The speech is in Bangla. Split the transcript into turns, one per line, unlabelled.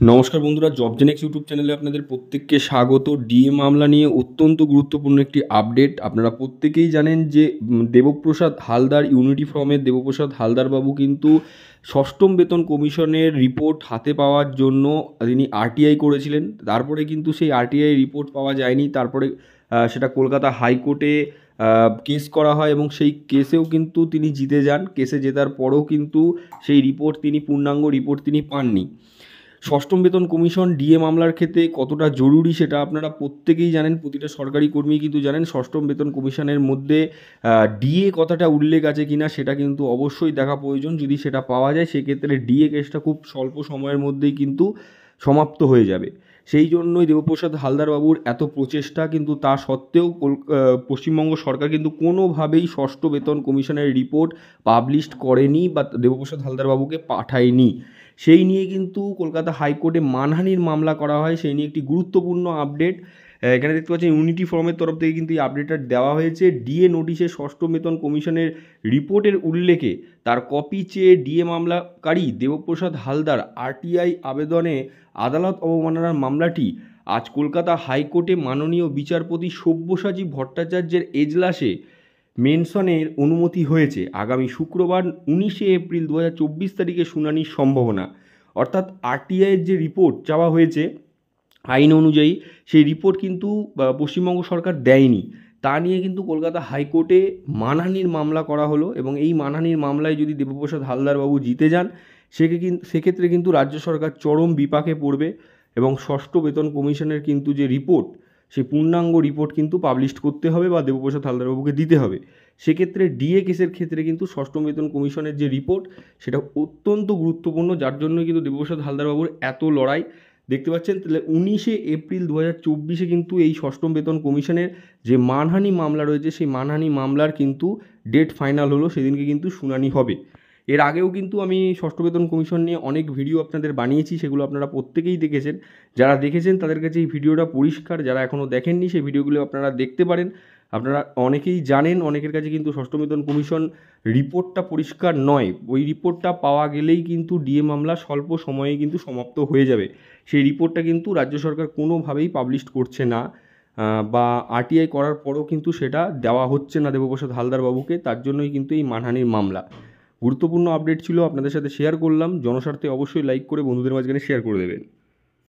নমস্কার বন্ধুরা, জবজেনেক্স ইউটিউব চ্যানেলে আপনাদের প্রত্যেককে স্বাগত। ডিএ মামলা নিয়ে অত্যন্ত গুরুত্বপূর্ণ একটি আপডেট। আপনারা প্রত্যেকেই জানেন যে দেবপ্রসাদ হালদার, ইউনিটি ফর্মের দেবপ্রসাদ হালদার বাবু কিন্তু ষষ্ঠম বেতন কমিশনের রিপোর্ট হাতে পাওয়ার জন্য তিনি আরটিআই করেছিলেন। তারপরে কিন্তু সেই আরটিআই রিপোর্ট পাওয়া যায়নি। তারপরে সেটা কলকাতা হাইকোর্টে কেস করা হয় এবং সেই কেসেও কিন্তু তিনি জিতে যান। কেসে জেতার পরেও কিন্তু সেই রিপোর্ট তিনি পূর্ণাঙ্গ রিপোর্ট তিনি পাননি। ষষ্ঠম বেতন কমিশন ডিএ মামলার ক্ষেত্রে কতটা জরুরি সেটা আপনারা প্রত্যেকেই জানেন, প্রতিটা সরকারি কর্মী কিন্তু জানেন। ষষ্ঠম বেতন কমিশনের মধ্যে ডিএ কথাটা উল্লেখ আছে কিনা সেটা কিন্তু অবশ্যই দেখা প্রয়োজন। যদি সেটা পাওয়া যায় সেক্ষেত্রে ডিএ কেসটা খুব স্বল্প সময়ের মধ্যেই কিন্তু সমাপ্ত হয়ে যাবে। সেই জন্যই দেবপ্রসাদ হালদার বাবুর এত প্রচেষ্টা, কিন্তু তা সত্ত্বেও পশ্চিমবঙ্গ সরকার কিন্তু কোনোভাবেই ষষ্ঠ বেতন কমিশনের রিপোর্ট পাবলিশ করেনি বা দেবপ্রসাদ হালদার বাবুকে পাঠায়নি। সেই নিয়ে কিন্তু কলকাতা হাইকোর্টে মানহানির মামলা করা হয়। সেই নিয়ে একটি গুরুত্বপূর্ণ আপডেট এখানে দেখতে পাচ্ছেন। ইউনিটি ফর্মের তরফ থেকে কিন্তু এই আপডেটটা দেওয়া হয়েছে। ডিএ নোটিশে ষষ্ঠ বেতন কমিশনের রিপোর্টের উল্লেখে তার কপি চেয়ে ডিএ মামলাকারী দেবপ্রসাদ হালদার আরটিআই আবেদনে আদালত অবমাননার মামলাটি আজ কলকাতা হাইকোর্টে মাননীয় বিচারপতি সব্যসাচী ভট্টাচার্যের এজলাসে মেনশনের অনুমতি হয়েছে। আগামী শুক্রবার 19শে এপ্রিল 2024 তারিখে শুনানির সম্ভাবনা। অর্থাৎ আরটিআইয়ের যে রিপোর্ট চাওয়া হয়েছে আইন অনুযায়ী, সেই রিপোর্ট কিন্তু পশ্চিমবঙ্গ সরকার দেয়নি। তা নিয়ে কিন্তু কলকাতা হাইকোর্টে মানহানির মামলা করা হলো এবং এই মানহানির মামলায় যদি দেবপ্রসাদ হালদারবাবু জিতে যান সেক্ষেত্রে কিন্তু রাজ্য সরকার চরম বিপাকে পড়বে এবং ষষ্ঠ বেতন কমিশনের কিন্তু যে রিপোর্ট, সেই পূর্ণাঙ্গ রিপোর্ট কিন্তু পাবলিশ করতে হবে বা দেবপ্রসাদ হালদারবাবুকে দিতে হবে। সেক্ষেত্রে ডিএ কেসের ক্ষেত্রে কিন্তু ষষ্ঠম বেতন কমিশনের যে রিপোর্ট সেটা অত্যন্ত গুরুত্বপূর্ণ, যার জন্য কিন্তু দেবপ্রসাদ হালদারবাবুর এত লড়াই। দেখতে পাচ্ছেন তাহলে 19শে এপ্রিল 2024 কিন্তু এই ষষ্ঠম বেতন কমিশনের যে মানহানি মামলা রয়েছে সেই মানহানি মামলার কিন্তু ডেট ফাইনাল হলো। সেদিনকে কিন্তু শুনানি হবে। এর আগেও কিন্তু আমি ষষ্ঠ বেতন কমিশন নিয়ে অনেক ভিডিও আপনাদের বানিয়েছি, সেগুলো আপনারা প্রত্যেকেই দেখেছেন। যারা দেখেছেন তাদের কাছে এই ভিডিওটা পরিষ্কার, যারা এখনও দেখেননি সেই ভিডিওগুলো আপনারা দেখতে পারেন। আপনারা অনেকেই জানেন, অনেকের কাছে কিন্তু ষষ্ঠ বেতন কমিশন রিপোর্টটা পরিষ্কার নয়। ওই রিপোর্টটা পাওয়া গেলেই কিন্তু ডিএ মামলা স্বল্প সময়ে কিন্তু সমাপ্ত হয়ে যাবে। সেই রিপোর্টটা কিন্তু রাজ্য সরকার কোনোভাবেই পাবলিশ করছে না, বা আরটিআই করার পরও কিন্তু সেটা দেওয়া হচ্ছে না দেবপ্রসাদ হালদার বাবুকে। তার জন্যই কিন্তু এই মানহানির মামলা। গুরুত্বপূর্ণ আপডেট ছিল, আপনাদের সাথে শেয়ার করলাম। জনস্বার্থে অবশ্যই লাইক করে বন্ধুদের মাঝখানে শেয়ার করে দেবেন।